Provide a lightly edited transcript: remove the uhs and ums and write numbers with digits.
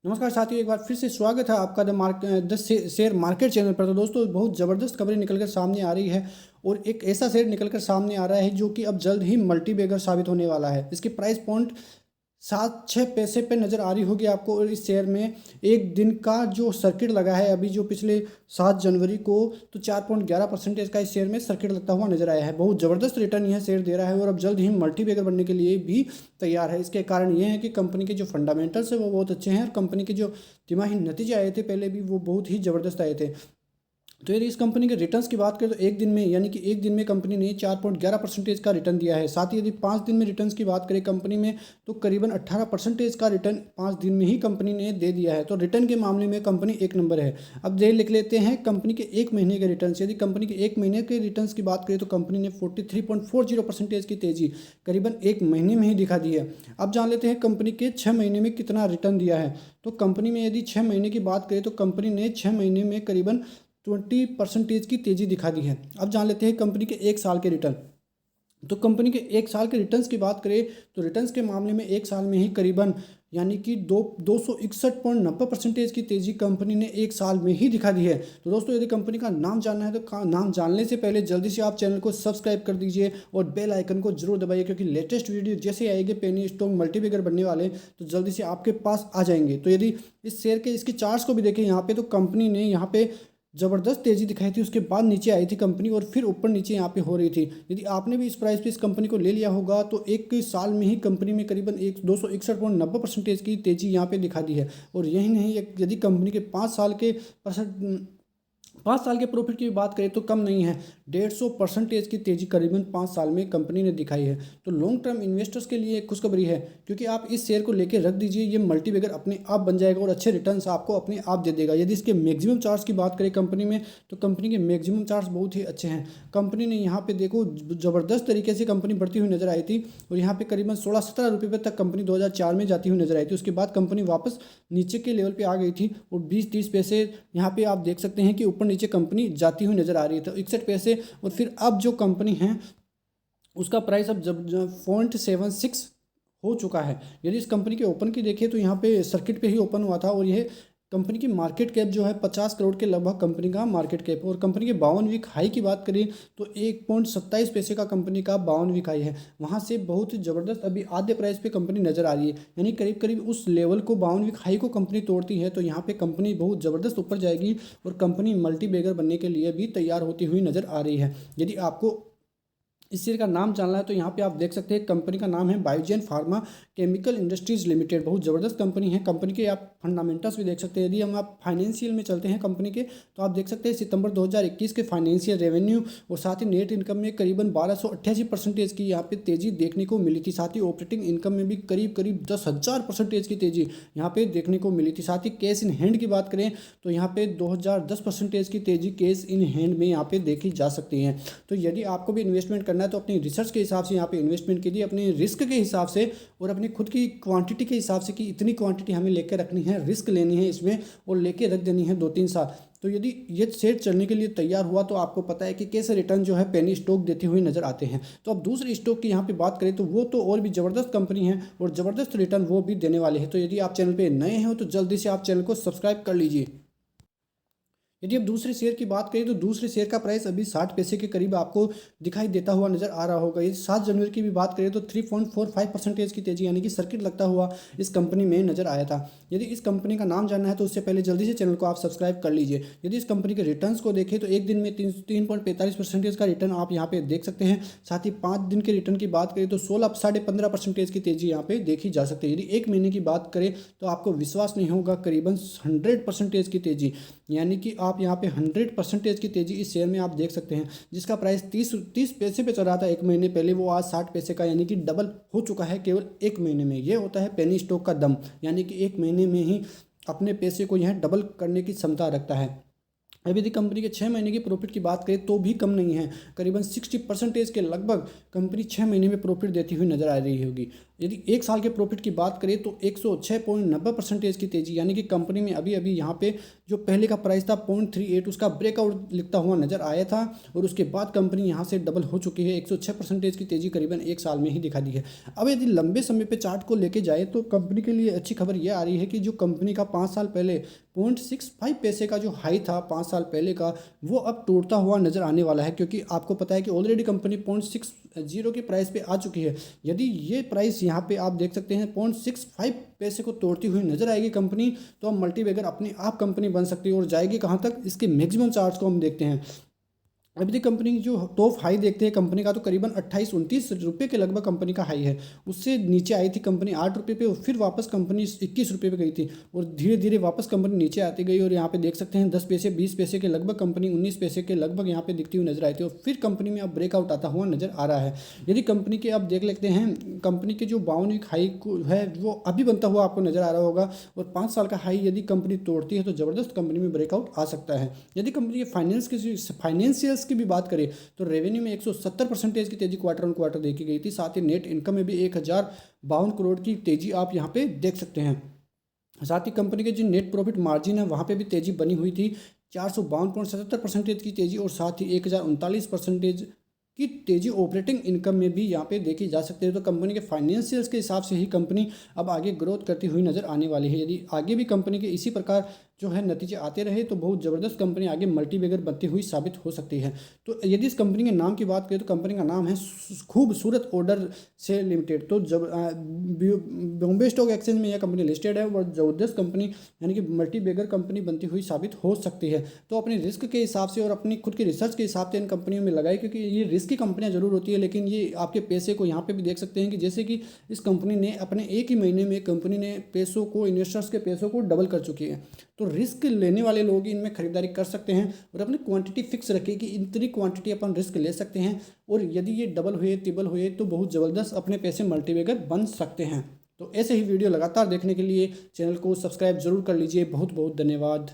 नमस्कार साथियों, एक बार फिर से स्वागत है आपका द शेयर मार्केट चैनल पर। तो दोस्तों, बहुत ज़बरदस्त खबरें निकलकर सामने आ रही है और एक ऐसा शेयर निकलकर सामने आ रहा है जो कि अब जल्द ही मल्टी बैगर साबित होने वाला है। इसकी प्राइस पॉइंट 7-6 पैसे पे नज़र आ रही होगी आपको। और इस शेयर में एक दिन का जो सर्किट लगा है अभी, जो पिछले 7 जनवरी को, तो 4.11% का इस शेयर में सर्किट लगता हुआ नजर आया है। बहुत ज़बरदस्त रिटर्न यह शेयर दे रहा है और अब जल्द ही मल्टी बैगर बनने के लिए भी तैयार है। इसके कारण ये है कि कंपनी के जो फंडामेंटल्स है वो बहुत अच्छे हैं और कंपनी के जो तिमाही नतीजे आए थे पहले भी, वो बहुत ही ज़बरदस्त आए थे। तो यदि इस कंपनी के रिटर्न्स की बात करें तो एक दिन में, यानी कि एक दिन में कंपनी ने 4.11% का रिटर्न दिया है। साथ ही यदि 5 दिन में रिटर्न्स की बात करें कंपनी में, तो करीबन 18% का रिटर्न 5 दिन में ही कंपनी ने दे दिया है। तो रिटर्न के मामले में कंपनी एक नंबर है। अब देख लिख लेते हैं कंपनी के एक महीने के रिटर्न। यदि कंपनी के एक महीने के रिटर्न्स की बात करें तो कंपनी ने 43.40% की तेजी करीबन एक महीने में ही दिखा दी है। अब जान लेते हैं कंपनी के 6 महीने में कितना रिटर्न दिया है। तो कंपनी में यदि 6 महीने की बात करें तो कंपनी ने 6 महीने में करीबन 20% की तेजी दिखा दी है। अब जान लेते हैं कंपनी के एक साल के रिटर्न। तो कंपनी के एक साल के रिटर्न्स की बात करें तो रिटर्न्स के मामले में एक साल में ही करीबन, यानी कि 261.90% की तेजी कंपनी ने एक साल में ही दिखा दी है। तो दोस्तों, यदि कंपनी का नाम जानना है तो नाम जानने से पहले जल्दी से आप चैनल को सब्सक्राइब कर दीजिए और बेल आइकन को जरूर दबाइए, क्योंकि लेटेस्ट वीडियो जैसे आएगी पेनी स्टॉक मल्टीबैगर बनने वाले तो जल्दी से आपके पास आ जाएंगे। तो यदि इस शेयर के इसकी चार्ट्स को भी देखें यहाँ पे, तो कंपनी ने यहाँ पे ज़बरदस्त तेज़ी दिखाई थी, उसके बाद नीचे आई थी कंपनी और फिर ऊपर नीचे यहाँ पे हो रही थी। यदि आपने भी इस प्राइस पे इस कंपनी को ले लिया होगा तो एक साल में ही कंपनी में करीबन 261.90% की तेज़ी यहाँ पे दिखा दी है। और यही नहीं, यदि कंपनी के 5 साल के परसेंट 5 साल के प्रॉफिट की बात करें तो कम नहीं है, 150% की तेजी करीबन 5 साल में कंपनी ने दिखाई है। तो लॉन्ग टर्म इन्वेस्टर्स के लिए एक खुशखबरी है, क्योंकि आप इस शेयर को लेकर रख दीजिए, ये मल्टीबैगर अपने आप बन जाएगा और अच्छे रिटर्न्स आपको अपने आप दे देगा। यदि इसके मैक्सिमम चार्ज की बात करें कंपनी में, तो कंपनी के मैक्सिमम चार्ज बहुत ही अच्छे हैं। कंपनी ने यहाँ पे देखो ज़बरदस्त तरीके से कंपनी बढ़ती हुई नजर आई थी और यहाँ पे करीबन 16-17 रुपये तक कंपनी 2004 में जाती हुई नजर आई थी। उसके बाद कंपनी वापस नीचे के लेवल पे आ गई थी और 20-30 पैसे यहाँ पे आप देख सकते हैं कि ऊपर नीचे कंपनी जाती हुई नजर आ रही है। तो 61 पैसे, और फिर अब जो कंपनी है उसका प्राइस अब जब 0.76 हो चुका है। यदि इस कंपनी के ओपन की देखिए तो यहाँ पे सर्किट पे ही ओपन हुआ था और यह कंपनी की मार्केट कैप जो है 50 करोड़ के लगभग कंपनी का मार्केट कैप। और कंपनी के 52 वीक हाई की बात करें तो 1.27 पैसे का कंपनी का 52 वीक हाई है। वहाँ से बहुत ही ज़बरदस्त अभी आधे प्राइस पे कंपनी नज़र आ रही है, यानी करीब करीब उस लेवल को 52 वीक हाई को कंपनी तोड़ती है तो यहाँ पे कंपनी बहुत ज़बरदस्त ऊपर जाएगी और कंपनी मल्टी बैगर बनने के लिए भी तैयार होती हुई नज़र आ रही है। यदि आपको इस शेयर का नाम जानना है तो यहाँ पे आप देख सकते हैं कंपनी का नाम है Biogen pharma chemical industries limited. बहुत ज़बरदस्त कंपनी है। कंपनी के आप फंडामेंटल्स भी देख सकते हैं। यदि हम आप फाइनेंशियल में चलते हैं कंपनी के, तो आप देख सकते हैं सितंबर 2021 के फाइनेंशियल रेवेन्यू और साथ ही नेट इनकम में करीबन 1288% की यहाँ पे तेज़ी देखने को मिली थी। साथ ही ऑपरेटिंग इनकम में भी करीब करीब 10,000% की तेज़ी यहाँ पे देखने को मिली थी। साथ ही कैश इन हैंड की बात करें तो यहाँ पे 2010% की तेज़ी कैश इन हैंड में यहाँ पे देखी जा सकती है। तो यदि आपको भी इन्वेस्टमेंट करना है तो अपनी रिसर्च के हिसाब से यहाँ पे इन्वेस्टमेंट कीजिए, अपने रिस्क के हिसाब से और अपनी खुद की क्वांटिटी के हिसाब से कि इतनी क्वांटिटी हमें लेकर रखनी है, रिस्क लेनी है इसमें और लेके रख देनी है 2-3 साल। तो यदि ये शेयर चलने के लिए तैयार हुआ तो आपको पता है कि कैसे रिटर्न जो है पेनी स्टॉक देते हुए नजर आते हैं। तो अब दूसरे स्टॉक की यहाँ पे बात करें तो वो तो और भी ज़बरदस्त कंपनी है और ज़बरदस्त रिटर्न वो भी देने वाले हैं। तो यदि आप चैनल पर नए हैं तो जल्दी से आप चैनल को सब्सक्राइब कर लीजिए। यदि अब दूसरे शेयर की बात करें तो दूसरे शेयर का प्राइस अभी 60 पैसे के करीब आपको दिखाई देता हुआ नजर आ रहा होगा। यदि 7 जनवरी की भी बात करें तो 3.45% की तेजी, यानी कि सर्किट लगता हुआ इस कंपनी में नजर आया था। यदि इस कंपनी का नाम जानना है तो उससे पहले जल्दी से चैनल को आप सब्सक्राइब कर लीजिए। यदि इस कंपनी के रिटर्न्स को देखें तो एक दिन में 3.45% का रिटर्न आप यहाँ पे देख सकते हैं। साथ ही 5 दिन के रिटर्न की बात करें तो 16-15.5% की तेजी यहाँ पे देखी जा सकती है। यदि एक महीने की बात करें तो आपको विश्वास नहीं होगा, करीबन 100% की तेजी, यानी कि आप यहाँ पे 100% की तेजी इस शेयर में आप देख सकते हैं। जिसका प्राइस 30 पैसे पे चल रहा था एक महीने पहले, वो आज 60 पैसे का, यानी कि डबल हो चुका है केवल एक महीने में। ये होता है पेनी स्टॉक का दम, यानी कि एक महीने में ही अपने पैसे को यह डबल करने की क्षमता रखता है। अभी यदि कंपनी के 6 महीने की प्रॉफिट की बात करें तो भी कम नहीं है, करीबन 60% के लगभग कंपनी 6 महीने में प्रॉफिट देती हुई नजर आ रही होगी। यदि एक साल के प्रॉफिट की बात करें तो 106.90% की तेजी, यानी कि कंपनी में अभी अभी यहाँ पे जो पहले का प्राइस था 0.38 उसका ब्रेकआउट लिखता हुआ नजर आया था और उसके बाद कंपनी यहाँ से डबल हो चुकी है। 106% की तेजी करीबन एक साल में ही दिखा दी है। अब यदि लंबे समय पे चार्ट को लेके जाए तो कंपनी के लिए अच्छी खबर यह आ रही है कि जो कंपनी का 5 साल पहले 0.65 पैसे का जो हाई था 5 साल पहले का, वो अब तोड़ता हुआ नजर आने वाला है, क्योंकि आपको पता है कि ऑलरेडी कंपनी 0.60 की प्राइस पे आ चुकी है। यदि ये प्राइस यहाँ पे आप देख सकते हैं 0.65 पैसे को तोड़ती हुई नजर आएगी कंपनी, तो अब मल्टीबैगर अपने आप कंपनी बन सकती है। और जाएगी कहाँ तक, इसके मैक्सिमम चार्ट्स को हम देखते हैं। अभी तक कंपनी की जो टॉप हाई देखते हैं कंपनी का, तो करीबन 28-29 रुपये के लगभग कंपनी का हाई है। उससे नीचे आई थी कंपनी 8 रुपये पे और फिर वापस कंपनी 21 रुपये पे गई थी और धीरे धीरे वापस कंपनी नीचे आती गई। और यहाँ पे देख सकते हैं 10 पैसे 20 पैसे के लगभग कंपनी 19 पैसे के लगभग यहाँ पे दिखती हुई नजर आई थी और फिर कंपनी में अब ब्रेकआउट आता हुआ नजर आ रहा है। यदि कंपनी के अब देख लेते हैं, कंपनी के जो 52 हाई है वो अभी बनता हुआ आपको नजर आ रहा होगा और 5 साल का हाई यदि कंपनी तोड़ती है तो ज़बरदस्त कंपनी में ब्रेकआउट आ सकता है। यदि कंपनी के फाइनेंशियल्स की भी बात करें तो रेवेन्यू में 170% की तेजी क्वार्टर ऑन क्वार्टर देखी गई थी। साथ ही नेट इनकम में भी 1052 करोड़ की तेजी आप यहां पे देख सकते हैं। साथ ही कंपनी के जो नेट प्रॉफिट मार्जिन है वहां पे भी तेजी बनी हुई थी, 452.77% की तेजी और साथ ही 1039% की तेजी ऑपरेटिंग इनकम में भी यहाँ पे देखी जा सकती है। तो कंपनी के फाइनेंशियल्स के हिसाब से ही कंपनी अब आगे ग्रोथ करती हुई नजर आने वाली है। यदि आगे भी कंपनी के इसी प्रकार जो है नतीजे आते रहे तो बहुत ज़बरदस्त कंपनी आगे मल्टीबैगर बनती हुई साबित हो सकती है। तो यदि इस कंपनी के नाम की बात करें तो कंपनी का नाम है खूबसूरत ऑर्डर से लिमिटेड। तो जब बॉम्बे स्टॉक एक्सचेंज में यह कंपनी लिस्टेड है और ज़बरदस्त कंपनी यानी कि मल्टीबैगर कंपनी बनती हुई साबित हो सकती है। तो अपने रिस्क के हिसाब से और अपनी खुद की रिसर्च के हिसाब से इन कंपनियों में लगाए, क्योंकि ये रिस्क की कंपनियां जरूर होती है लेकिन ये आपके पैसे को यहाँ पे भी देख सकते हैं कि जैसे कि इस कंपनी ने अपने एक ही महीने में कंपनी ने पैसों को, इन्वेस्टर्स के पैसों को डबल कर चुकी है। तो रिस्क लेने वाले लोग इनमें खरीदारी कर सकते हैं और अपनी क्वांटिटी फिक्स रखें कि इतनी क्वांटिटी अपन रिस्क ले सकते हैं और यदि ये डबल हुए ट्रिपल हुए तो बहुत ज़बरदस्त अपने पैसे मल्टीबैगर बन सकते हैं। तो ऐसे ही वीडियो लगातार देखने के लिए चैनल को सब्सक्राइब जरूर कर लीजिए। बहुत बहुत धन्यवाद।